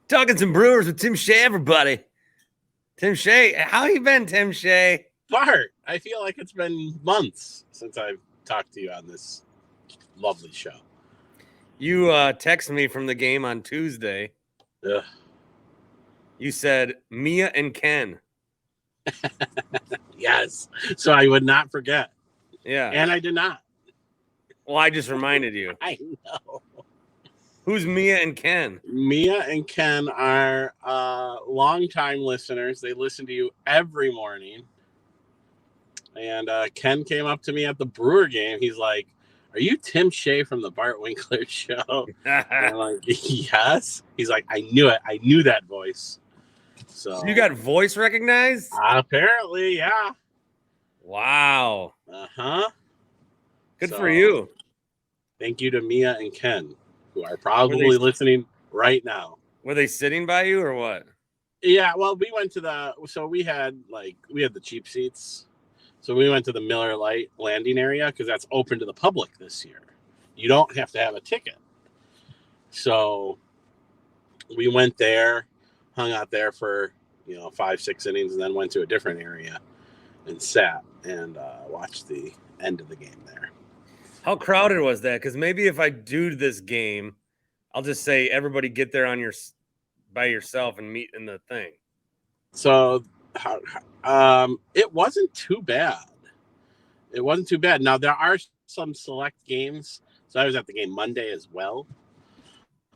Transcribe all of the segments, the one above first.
Talking some Brewers with Tim Shea, everybody. Tim Shea, how you been, Tim Shea? Bart, I feel like it's been months since I've talked to you on this lovely show. You texted me from the game on Tuesday. Ugh. You said Mia and Ken. Yes, so I would not forget. Yeah. And I did not. Well, I just reminded you. I know. Who's Mia and Ken? Mia and Ken are longtime listeners. They listen to you every morning. And Ken came up to me at the Brewer game. He's like, "Are you Tim Shea from the Bart Winkler Show?" And I'm like, "Yes." He's like, "I knew it. I knew that voice." So you got voice recognized? Apparently, yeah. Wow. Uh-huh. Good for you. Thank you to Mia and Ken, who are probably listening right now. Were they sitting by you or what? Yeah, well, we went to we had the cheap seats. So we went to the Miller Lite landing area because that's open to the public this year. You don't have to have a ticket. So we went there, hung out there for 5-6 innings, and then went to a different area and sat and watched the end of the game there. How crowded was that? Because maybe if I do this game, I'll just say everybody get there by yourself and meet in the thing. So it wasn't too bad. It wasn't too bad. Now there are some select games. So I was at the game Monday as well.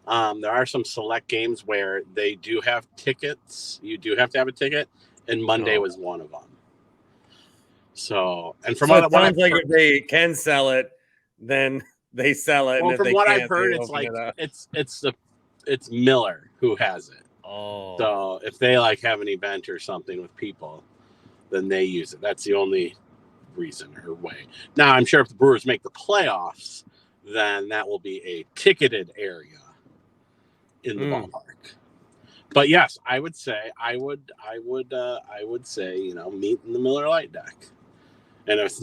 There are some select games where they do have tickets. You do have to have a ticket, and Monday was one of them. So, and from what sounds like if they can sell it, then they sell it. Well, and from what I've heard, it's Miller who has it. Oh, so if they have an event or something with people, then they use it. That's the only reason or way. Now, I'm sure if the Brewers make the playoffs, then that will be a ticketed area in the ballpark. But yes, I would say meet in the Miller Lite deck. And if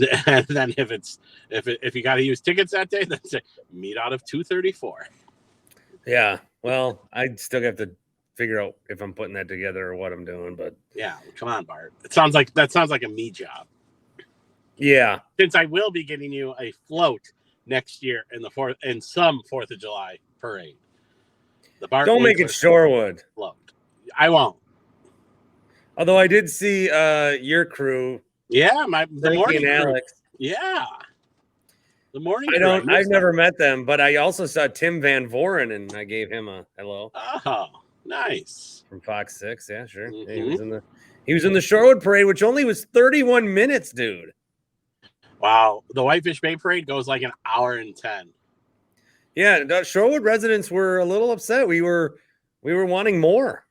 you got to use tickets that day, then say meet out of 234. Yeah, well, I still have to figure out if I'm putting that together or what I'm doing. But yeah, come on, Bart. That sounds like a me job. Yeah, since I will be getting you a float next year in some 4th of July parade. The Bart don't make it Shorewood float. I won't. Although I did see your crew. Yeah, the morning and crew. Alex. Yeah, the morning. I've never met them, but I also saw Tim Van Voren, and I gave him a hello. Oh, nice. From Fox 6, yeah, sure. Mm-hmm. He was in the Shorewood parade, which only was 31 minutes, dude. Wow, the Whitefish Bay parade goes like an hour and 10. Yeah, the Shorewood residents were a little upset. We were wanting more.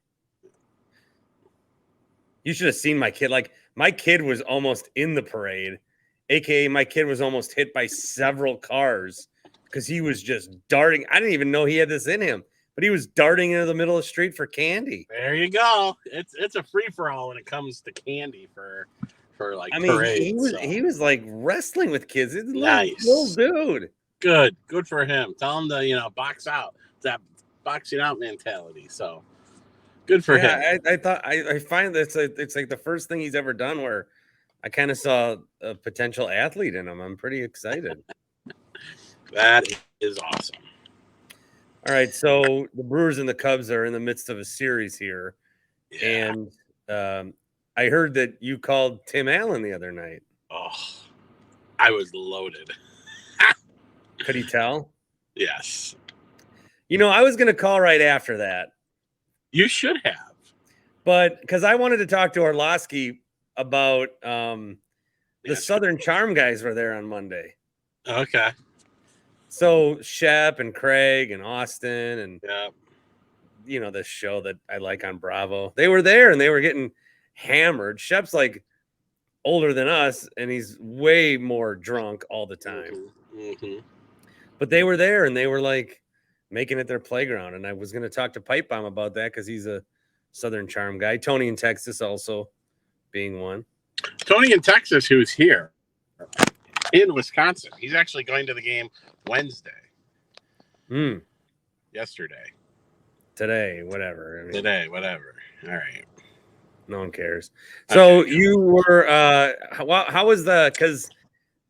You should have seen my kid. My kid was almost in the parade, aka my kid was almost hit by several cars because he was just darting. I didn't even know he had this in him, but he was darting into the middle of the street for candy. There you go. It's a free for all when it comes to candy for parades. He was wrestling with kids. It's nice little dude. Good for him. Tell him to box out. It's that boxing out mentality. So good for him. I find that it's like the first thing he's ever done where I kind of saw a potential athlete in him. I'm pretty excited. That is awesome. All right, so the Brewers and the Cubs are in the midst of a series here, and I heard that you called Tim Allen the other night. Oh, I was loaded. Could he tell? Yes. I was going to call right after that. You should have. But because I wanted to talk to Orlowski about the Southern Charm guys were there on Monday. Okay. So Shep and Craig and Austin and this show that I like on Bravo, they were there and they were getting hammered. Shep's older than us and he's way more drunk all the time. Mm-hmm. But they were there and they were making it their playground. And I was going to talk to Pipe Bomb about that because he's a Southern Charm guy. Tony in Texas also being one. Tony in Texas, who's here in Wisconsin. He's actually going to the game Wednesday. Yesterday. today, whatever. I mean, today, whatever. All right. No one cares. So you were how was because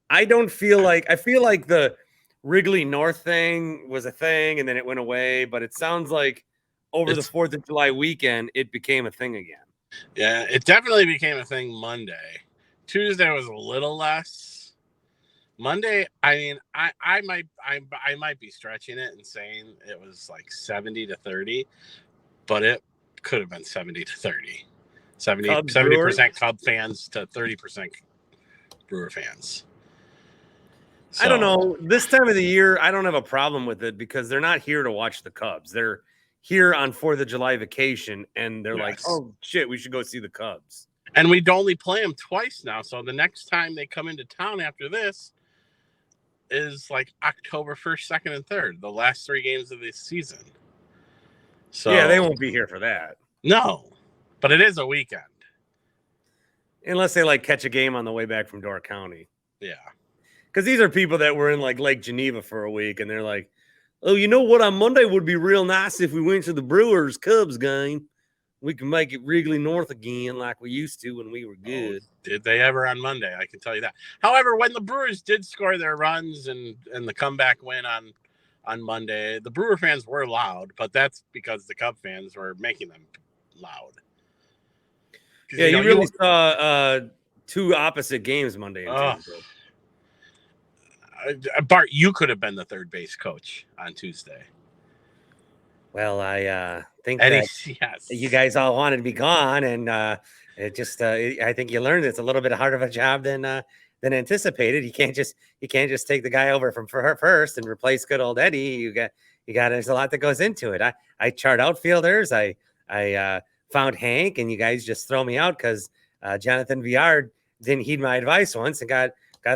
I feel like the Wrigley North thing was a thing and then it went away, but it sounds like over the 4th of July weekend it became a thing again. Yeah, it definitely became a thing Monday. Tuesday was a little less. Monday, I mean, I might be stretching it and saying it was like 70-30, but it could have been 70-30. 70% Cub fans to 30% Brewer fans. So, I don't know. This time of the year, I don't have a problem with it because they're not here to watch the Cubs. They're here on 4th of July vacation, and they're like, oh, shit, we should go see the Cubs. And we'd only play them twice now. So the next time they come into town after this is like October 1st, 2nd, and 3rd, the last 3 games of this season. So yeah, they won't be here for that. No, but it is a weekend. Unless they like catch a game on the way back from Door County. Yeah. Because these are people that were in like Lake Geneva for a week and they're like, oh, you know what? On Monday would be real nice if we went to the Brewers Cubs game. We can make it Wrigley North again like we used to when we were good. Oh, did they ever on Monday? I can tell you that. However, when the Brewers did score their runs and the comeback win on Monday, the Brewer fans were loud, but that's because the Cub fans were making them loud. Yeah, you really saw 2 opposite games Monday and Tuesday. Bart, you could have been the third base coach on Tuesday. Well, I think that you guys all wanted to be gone, and it just I think you learned it's a little bit harder of a job than anticipated. You can't just take the guy over from first and replace good old Eddie. You got there's a lot that goes into it. I chart outfielders. I found Hank, and you guys just throw me out because Jonathan Viard didn't heed my advice once and got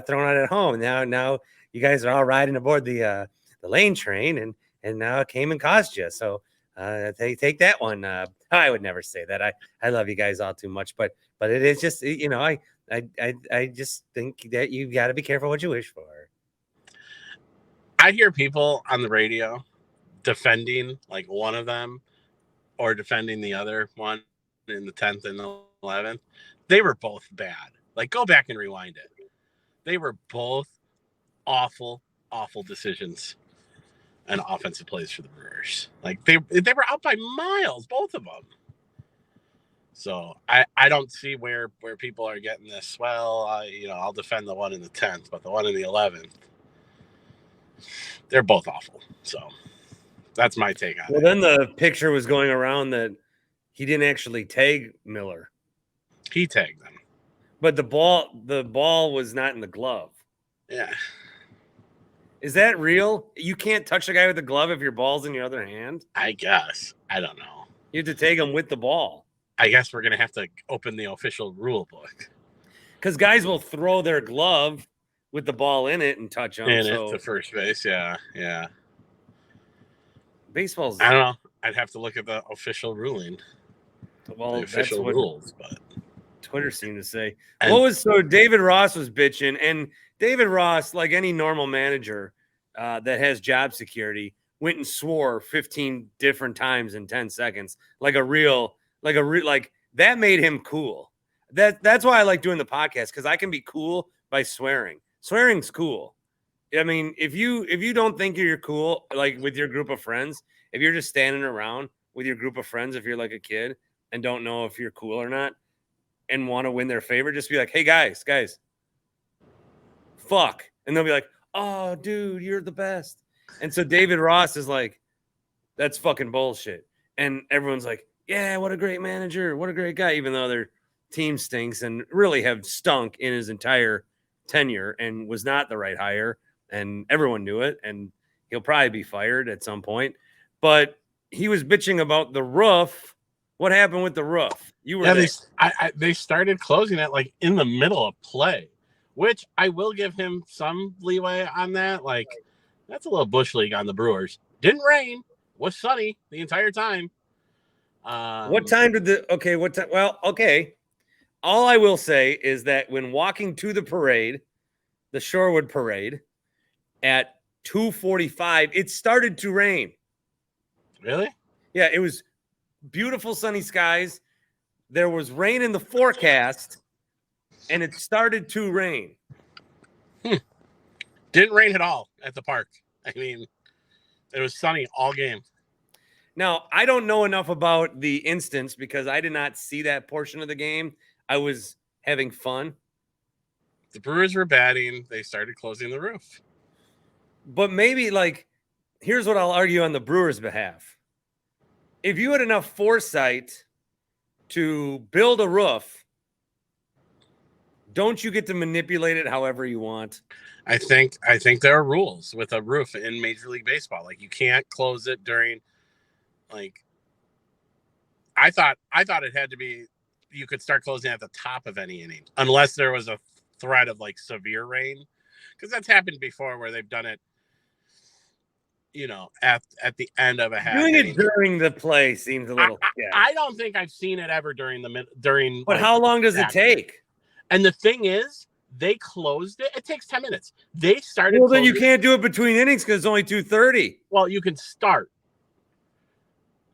thrown out at home. Now you guys are all riding aboard the lane train, and now it came and cost you. So they take that one. I would never say that. I love you guys all too much, but it is just, you know, I just think that you got to be careful what you wish for. I hear people on the radio defending like one of them or defending the other one in the 10th and the 11th. They were both bad. Like, go back and rewind it. They were both awful decisions and offensive plays for the Brewers. Like, they were out by miles, both of them. So I don't see where people are getting this. Well, I'll defend the one in the 10th, but the one in the 11th, they're both awful. So that's my take on it. Well, then the picture was going around that he didn't actually tag Miller. He tagged them. But the ball was not in the glove. Yeah. Is that real? You can't touch a guy with a glove if your ball's in your other hand? I guess. I don't know. You have to tag him with the ball. I guess we're going to have to open the official rule book. Because guys will throw their glove with the ball in it and touch them. To first base, yeah. Baseball's... I don't know. I'd have to look at the official ruling. Well, the official rules, but... Twitter seemed to say. David Ross was bitching, and David Ross, like any normal manager that has job security, went and swore 15 different times in 10 seconds, like that made him cool. That's why I like doing the podcast, because I can be cool by swearing. Swearing's cool. I mean, if you don't think you're cool, like with your group of friends, if you're just standing around with your group of friends, if you're like a kid and don't know if you're cool or not, and want to win their favor, just be like, hey, guys, fuck. And they'll be like, oh, dude, you're the best. And so David Ross is like, that's fucking bullshit. And everyone's like, yeah, what a great manager. What a great guy, even though their team stinks and really have stunk in his entire tenure and was not the right hire. And everyone knew it. And he'll probably be fired at some point. But he was bitching about the roof. What happened with the roof? You were there. They started closing it like in the middle of play, which I will give him some leeway on that. Like, that's a little bush league on the Brewers. Didn't rain, was sunny the entire time. What time did what time? Well, okay. All I will say is that when walking to the parade, the Shorewood Parade, at 2:45, it started to rain. Really? Yeah, it was beautiful sunny skies. There was rain in the forecast, and it started to rain. Didn't rain at all at the park. I mean, it was sunny all game. Now, I don't know enough about the instance because I did not see that portion of the game. I was having fun. The Brewers were batting. They started closing the roof. But maybe, like, here's what I'll argue on the Brewers' behalf. If you had enough foresight to build a roof, don't you get to manipulate it however you want? I think there are rules with a roof in Major League Baseball. Like, you can't close it during, like, I thought it had to be, you could start closing at the top of any inning unless there was a threat of like severe rain, because that's happened before where they've done it, you know, at the end of a half. Doing it during the play seems a little. I don't think I've seen it ever during. But like, how long does it take? And the thing is, they closed it. It takes 10 minutes. They started. Well, then you can't do it between innings because it's only 2:30. Well, you can start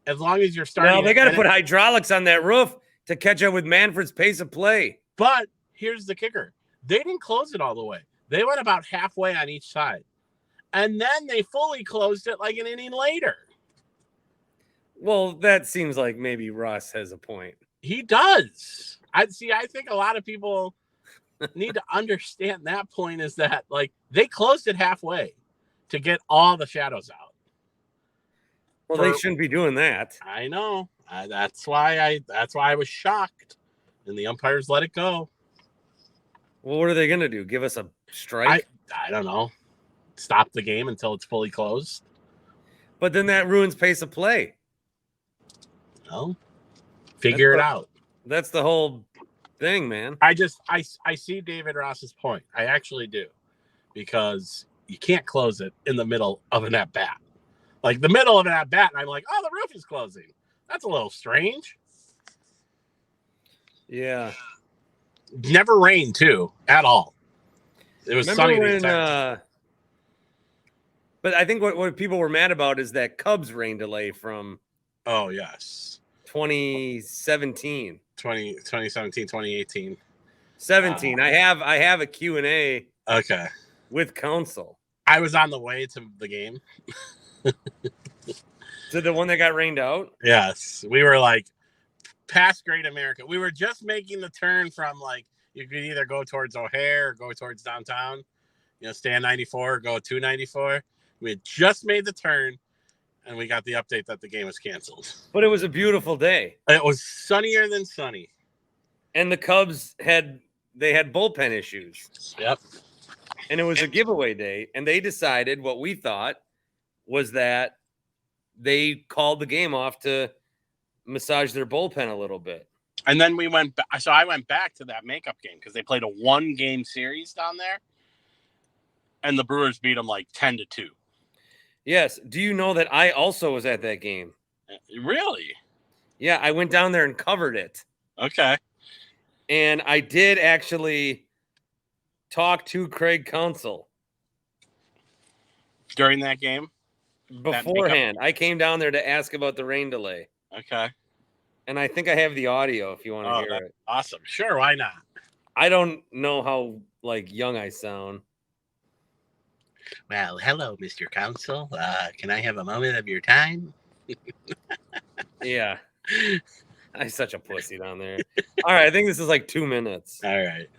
as long as you're starting. Well, they got to put hydraulics on that roof to catch up with Manfred's pace of play. But here's the kicker. They didn't close it all the way. They went about halfway on each side. And then they fully closed it like an inning later. Well, that seems like maybe Russ has a point. He does. I think a lot of people need to understand that point is that, like, they closed it halfway to get all the shadows out. Well, they shouldn't be doing that. I know. That's why I was shocked. And the umpires let it go. Well, what are they going to do? Give us a strike? I don't know. Stop the game until it's fully closed. But then that ruins pace of play. No. Figure it out. That's the whole thing, man. I see David Ross's point. I actually do. Because you can't close it in the middle of an at-bat. Like, the middle of an at-bat, and I'm like, oh, the roof is closing. That's a little strange. Yeah. Never rained, too, at all. It was sunny the entire time. But I think what people were mad about is that Cubs rain delay from 2017. 2017, 2018. 17. I have a Q&A with counsel. I was on the way to the game. To the one that got rained out? Yes. We were like past Great America. We were just making the turn from, like, you could either go towards O'Hare or go towards downtown. You know, stay on 94 or go to 94. We had just made the turn, and we got the update that the game was canceled. But it was a beautiful day. It was sunnier than sunny. And the Cubs had bullpen issues. Yep. And it was a giveaway day, and they decided what we thought was that they called the game off to massage their bullpen a little bit. And then we went back. So I went back to that makeup game because they played a 1-game series down there, and the Brewers beat them like 10-2. Yes. Do you know that I also was at that game? Really? Yeah, I went down there and covered it. Okay. And I did actually talk to Craig Counsell. During that game? Beforehand. I came down there to ask about the rain delay. Okay. And I think I have the audio if you want to hear it. Awesome. Sure, why not? I don't know how, like, young I sound. Well, hello, Mr. Counsell. Can I have a moment of your time? Yeah. I'm such a pussy down there. All right, I think this is like 2 minutes. All right.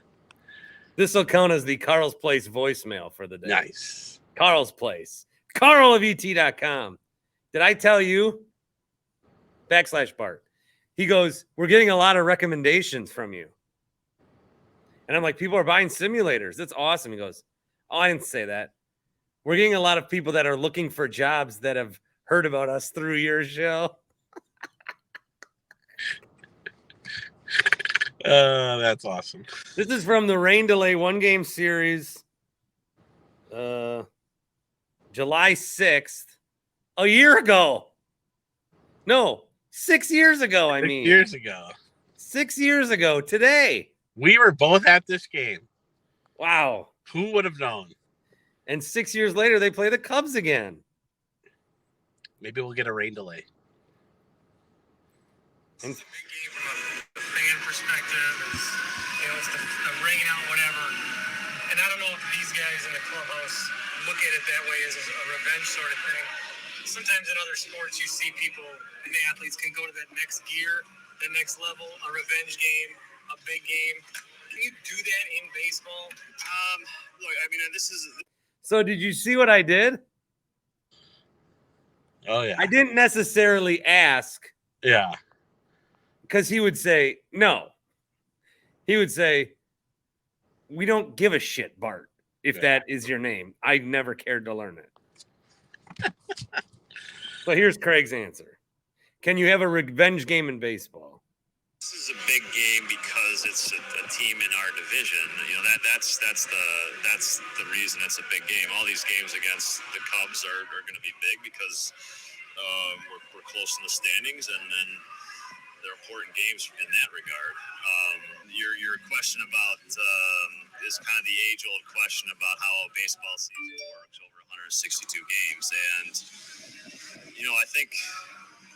This will count as the Carl's Place voicemail for the day. Nice. Carl's Place. Carl of ET.com. Did I tell you? /Bart. He goes, we're getting a lot of recommendations from you. And I'm like, people are buying simulators. That's awesome. He goes, oh, I didn't say that. We're getting a lot of people that are looking for jobs that have heard about us through your show. That's awesome. This is from the rain delay 1-game series. July 6th. A year ago. No, 6 years ago, I mean. 6 years ago. 6 years ago today. We were both at this game. Wow. Who would have known? And 6 years later, they play the Cubs again. Maybe we'll get a rain delay. It's a big game from a fan perspective. It's the ringing out, whatever. And I don't know if these guys in the clubhouse look at it that way as a revenge sort of thing. Sometimes in other sports, you see people, and the athletes can go to that next gear, the next level, a revenge game, a big game. Can you do that in baseball? Look, I mean, this is. So did you see what I did? Oh yeah. I didn't necessarily ask. Yeah. Because he would say, no. He would say, we don't give a shit, Bart, if that is your name. I never cared to learn it. So here's Craig's answer. Can you have a revenge game in baseball? This is a big game because it's a team in our division. That's the reason it's a big game. All these games against the Cubs are going to be big because we're close in the standings, and they're important games in that regard. Your question about is kind of the age-old question about how a baseball season works over 162 games, and I think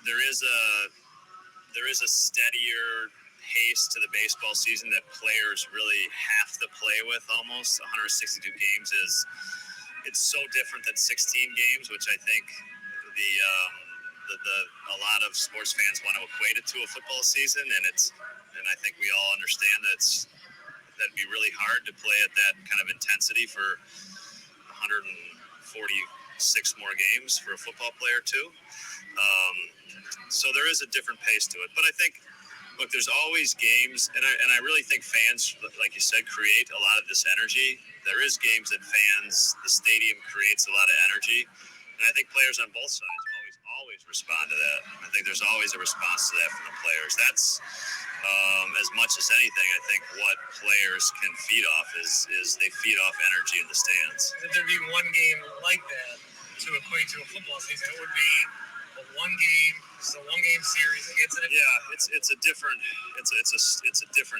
there is a steadier pace to the baseball season that players really have to play with. Almost 162 games it's so different than 16 games, which I think a lot of sports fans want to equate it to a football season, and I think we all understand that'd be really hard to play at that kind of intensity for 146 more games for a football player too. So there is a different pace to it, but I think, look, there's always games, and I really think fans, like you said, create a lot of this energy. There is games that the stadium creates a lot of energy, and I think players on both sides always respond to that. I think there's always a response to that from the players. That's as much as anything, I think what players can feed off is they feed off energy in the stands. If there'd be one game like that to equate to a football season, it would be a one game series against it. Yeah, it's a different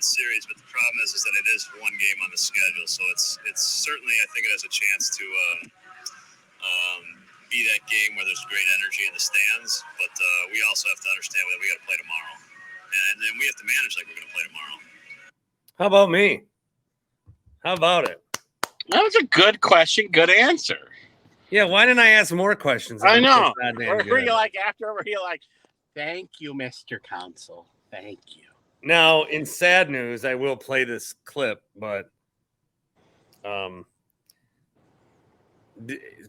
series, but the problem is that it is one game on the schedule, so it's certainly, I think it has a chance to be that game where there's great energy in the stands, but we also have to understand that we got to play tomorrow, and then we have to manage like we're going to play tomorrow. How about me? How about it? That was a good question, good answer. Yeah, why didn't I ask more questions? I know. Were you like thank you, Mr. Counsel. Thank you. Now, in sad news, I will play this clip, but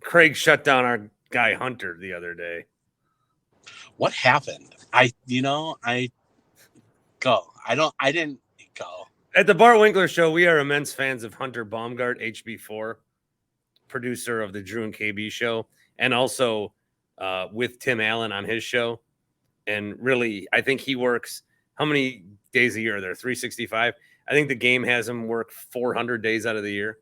Craig shut down our guy Hunter the other day. What happened? I didn't go. At the Bart Winkler Show, we are immense fans of Hunter Baumgart, HB4, producer of the Drew and KB show, and also with Tim Allen on his show. And really, I think he works, how many days a year are there? 365? I think the game has him work 400 days out of the year.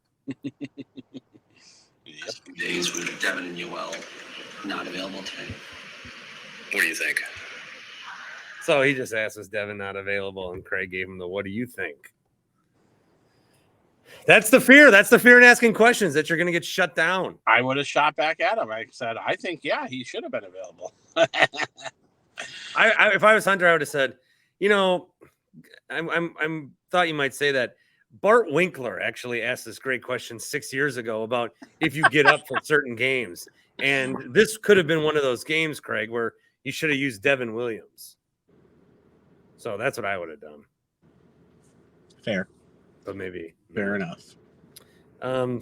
Days with Devin and Yoel not available today. What do you think? So he just asked, is Devin not available? And Craig gave him the, what do you think? That's the fear. That's the fear in asking questions, that you're going to get shut down. I would have shot back at him. I said, I think, yeah, he should have been available. If I was Hunter, I would have said, I'm thought you might say that. Bart Winkler actually asked this great question 6 years ago about if you get up for certain games. And this could have been one of those games, Craig, where you should have used Devin Williams. So that's what I would have done. Fair. But maybe. Fair enough.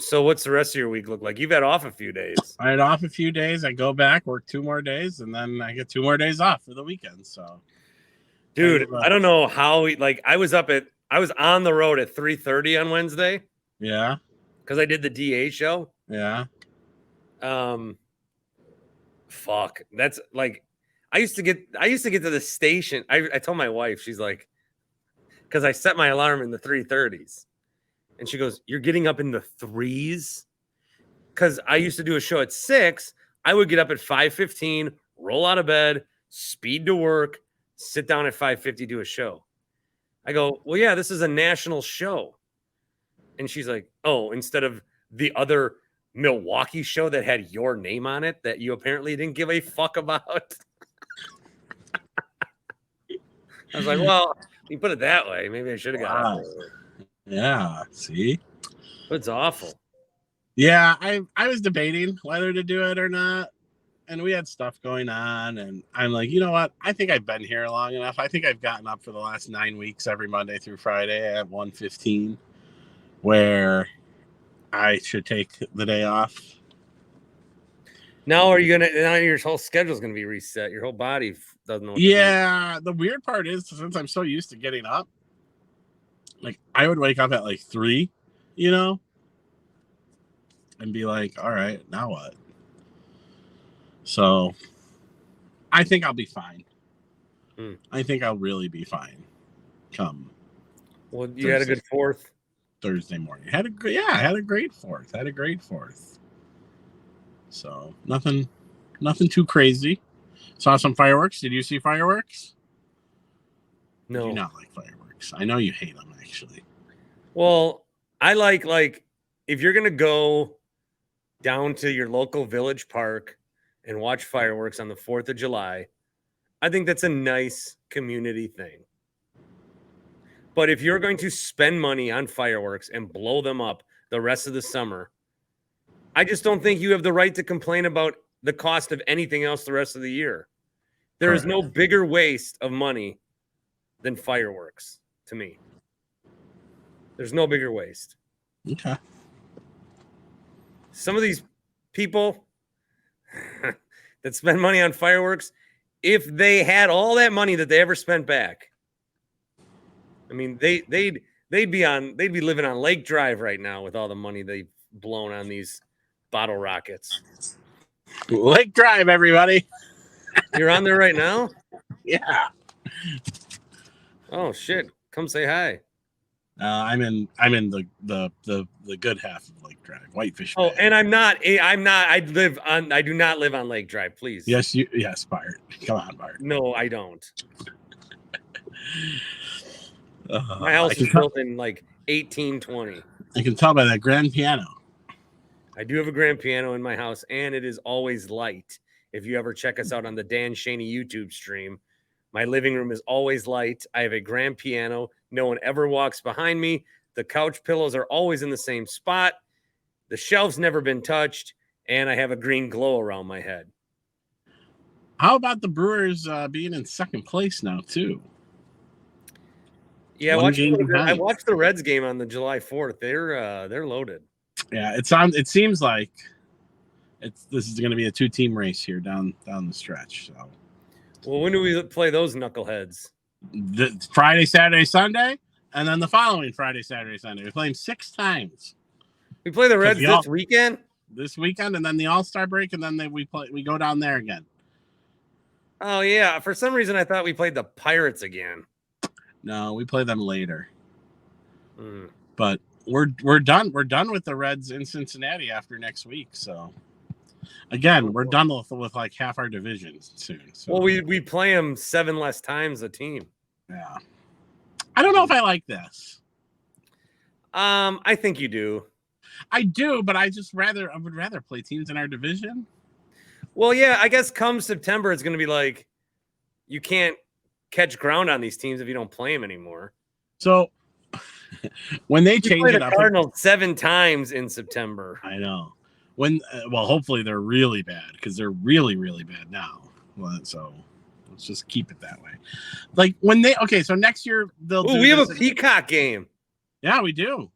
So what's the rest of your week look like? You've had off a few days. I had off a few days. I go back, work 2 more days, and then I get 2 more days off for the weekend. So, dude, I don't know how I was on the road at 3:30 on Wednesday. Yeah. Because I did the DA show. Yeah. Fuck. That's like, I used to get to the station. I told my wife, she's like, because I set my alarm in the 3:30s. And she goes, you're getting up in the 3s? Because I used to do a show at 6. I would get up at 5:15, roll out of bed, speed to work, sit down at 5:50, do a show. I go, well, yeah, this is a national show. And she's like, oh, instead of the other Milwaukee show that had your name on it that you apparently didn't give a fuck about. I was like, well, you put it that way. Maybe I should have got Wow. it early. Yeah, see? But it's awful. Yeah, I was debating whether to do it or not. And we had stuff going on. And I'm like, you know what? I think I've been here long enough. I think I've gotten up for the last 9 weeks every Monday through Friday at 1:15 where I should take the day off. Now your whole schedule's gonna be reset. Your whole body doesn't know what to do. Yeah, the weird part is since I'm so used to getting up, like I would wake up at like 3, and be like, all right, now what? So I think I'll be fine. I think I'll really be fine come Well, you had a good 4th Thursday morning. I had a great 4th. So nothing too crazy. Saw some fireworks. Did you see fireworks? No. Do you not like fireworks? I know you hate them, actually. Well, I like if you're gonna go down to your local village park and watch fireworks on the 4th of July, I think that's a nice community thing. But if you're going to spend money on fireworks and blow them up the rest of the summer, I just don't think you have the right to complain about the cost of anything else the rest of the year. There is no bigger waste of money than fireworks to me. There's no bigger waste. Okay. Some of these people that spend money on fireworks, if they had all that money that they ever spent back, I mean, they'd be living on Lake Drive right now with all the money they've blown on these bottle rockets. Lake Drive, everybody. You're on there right now? Yeah. Oh shit! Come say hi. I'm in the good half of Lake Drive, Whitefish Bay. Oh, and I'm not. I do not live on Lake Drive. Please. Yes, Bart. Come on, Bart. No, I don't. My house is built in like 1820. I can tell by that grand piano. I do have a grand piano in my house, and it is always light. If you ever check us out on the Dan Schani YouTube stream, my living room is always light. I have a grand piano. No one ever walks behind me. The couch pillows are always in the same spot. The shelf's never been touched, and I have a green glow around my head. How about the Brewers being in second place now, too? Yeah, I watched the Reds game on the July 4th. They're loaded. Yeah, it seems like this is going to be a 2-team race here down the stretch. So, well, when do we play those knuckleheads? The Friday, Saturday, Sunday, and then the following Friday, Saturday, Sunday. We're playing 6 times. We play the Reds this weekend. This weekend, and then the All-Star break, and then we go down there again. Oh yeah, for some reason I thought we played the Pirates again. No, we play them later. But we're done. We're done with the Reds in Cincinnati after next week. So again, we're done with like half our division soon. So. Well, we play them 7 less times a team. Yeah, I don't know if I like this. I think you do. I do, but I would rather play teams in our division. Well, yeah, I guess come September it's going to be like you can't catch ground on these teams if you don't play them anymore. So when they change it up, Cardinals 7 times in September. I know. Hopefully they're really bad because they're really, really bad now. So let's just keep it that way. Like so next year we have a Peacock game. Yeah, we do.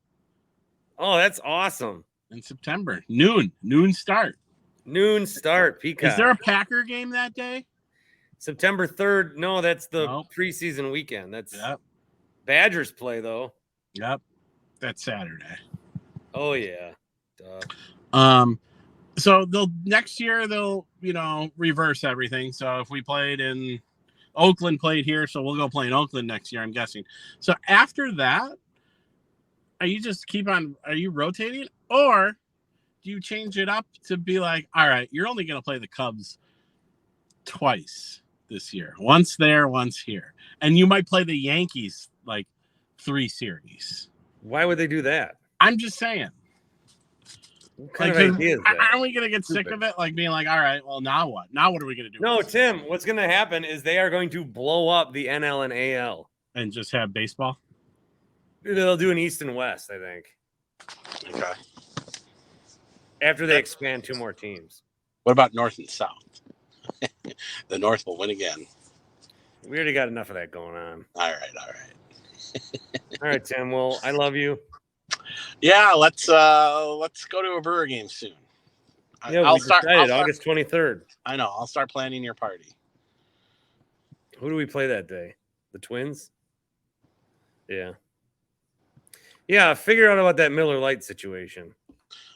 Oh, that's awesome. In September, noon start. Peacock. Is there a Packer game that day? September 3rd. No, that's the preseason weekend. That's Badgers play though. Yep. That's Saturday. Oh yeah. Duh. So next year they'll reverse everything. So if we played in Oakland played here, so we'll go play in Oakland next year, I'm guessing. So after that, are you rotating, or do you change it up to be like, all right, you're only going to play the Cubs twice this year, once there, once here, and you might play the Yankees like 3 series? Why would they do that? I'm just saying. What kind Like, of idea is that? aren't we gonna get sick of it? Like being like, all right, well, now what? Now what are we gonna do? No, Tim. What's going to happen is they are going to blow up the NL and AL And just have baseball. They'll do an East and West, I think, Okay. after they expand 2 more teams. What about North and South? The North will win again. We already got enough of that going on. All right. All right, Tim. Well, I love you. Yeah, let's go to a Brewer game soon. Yeah, I'll we start August 23rd. I know. I'll start planning your party. Who do we play that day? The Twins? Yeah. Yeah, figure out about that Miller Lite situation.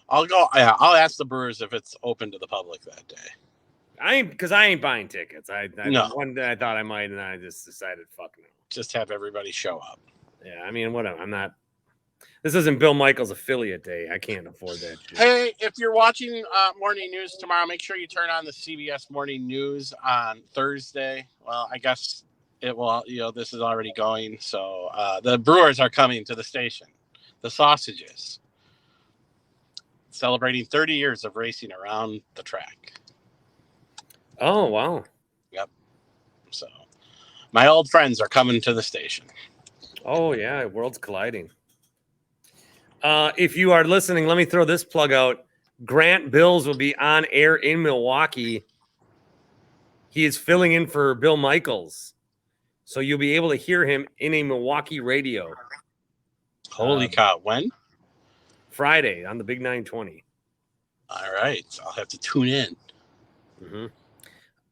I'll go. Yeah, I'll ask the Brewers if it's open to the public that day. I ain't buying tickets. No. One day I thought I might, and I just decided, fuck no. Just have everybody show up. Yeah, I mean, whatever. I'm not. This isn't Bill Michaels' affiliate day. I can't afford that shit. Hey, if you're watching morning news tomorrow, make sure you turn on the CBS Morning News on Thursday. Well, I guess it will. This is already going. So the Brewers are coming to the station. The Sausages, celebrating 30 years of racing around the track. Oh, wow. Yep. So my old friends are coming to the station. Oh, yeah. Worlds colliding. If you are listening, let me throw this plug out. Grant Bills will be on air in Milwaukee. He is filling in for Bill Michaels. So you'll be able to hear him in a Milwaukee radio. Holy cow. When? Friday on the Big 920. All right. I'll have to tune in. Mm-hmm.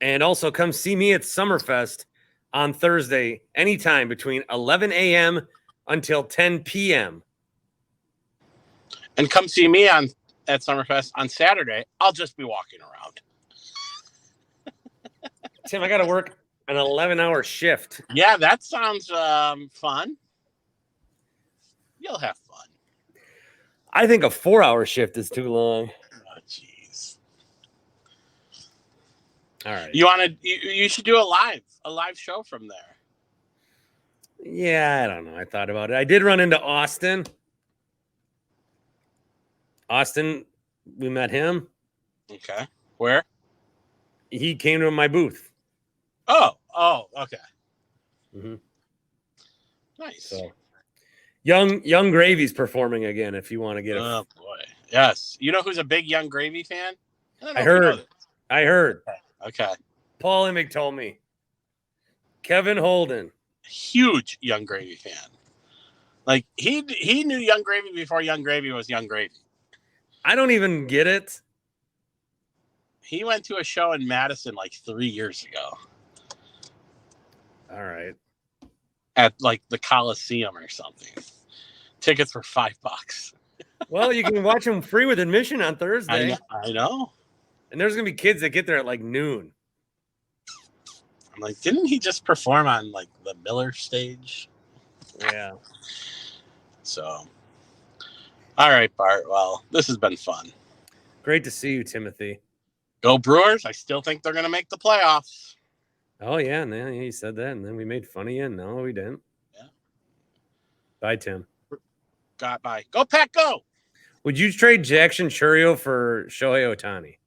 And also come see me at Summerfest on Thursday, anytime between 11 a.m. until 10 p.m. And come see me at Summerfest on Saturday. I'll just be walking around. Tim, I got to work an 11-hour shift. Yeah, that sounds fun. You'll have fun. I think a 4-hour shift is too long. Oh, jeez. All right. You should do a live show from there. Yeah, I don't know. I thought about it. I did run into Austin. We met him. Okay. Where? He came to my booth. Oh, okay. Mm-hmm. Nice. So, Young Gravy's performing again. If you want to get it. Oh boy, yes. You know who's a big Young Gravy fan? I heard. Okay. Paul Imig told me. Kevin Holden, huge Young Gravy fan. Like he knew Young Gravy before Young Gravy was Young Gravy. I don't even get it. He went to a show in Madison like 3 years ago. All right. At like the Coliseum or something. Tickets were $5. Well, you can watch them free with admission on Thursday. I know. And there's going to be kids that get there at like noon. I'm like, didn't he just perform on like the Miller stage? Yeah. So, all right, Bart. Well, this has been fun. Great to see you, Timothy. Go Brewers. I still think they're going to make the playoffs. Oh, yeah. No, he said that. And then we made fun of you. No, we didn't. Yeah. Bye, Tim. Bye. Go, Pack, go. Would you trade Jackson Churio for Shohei Ohtani?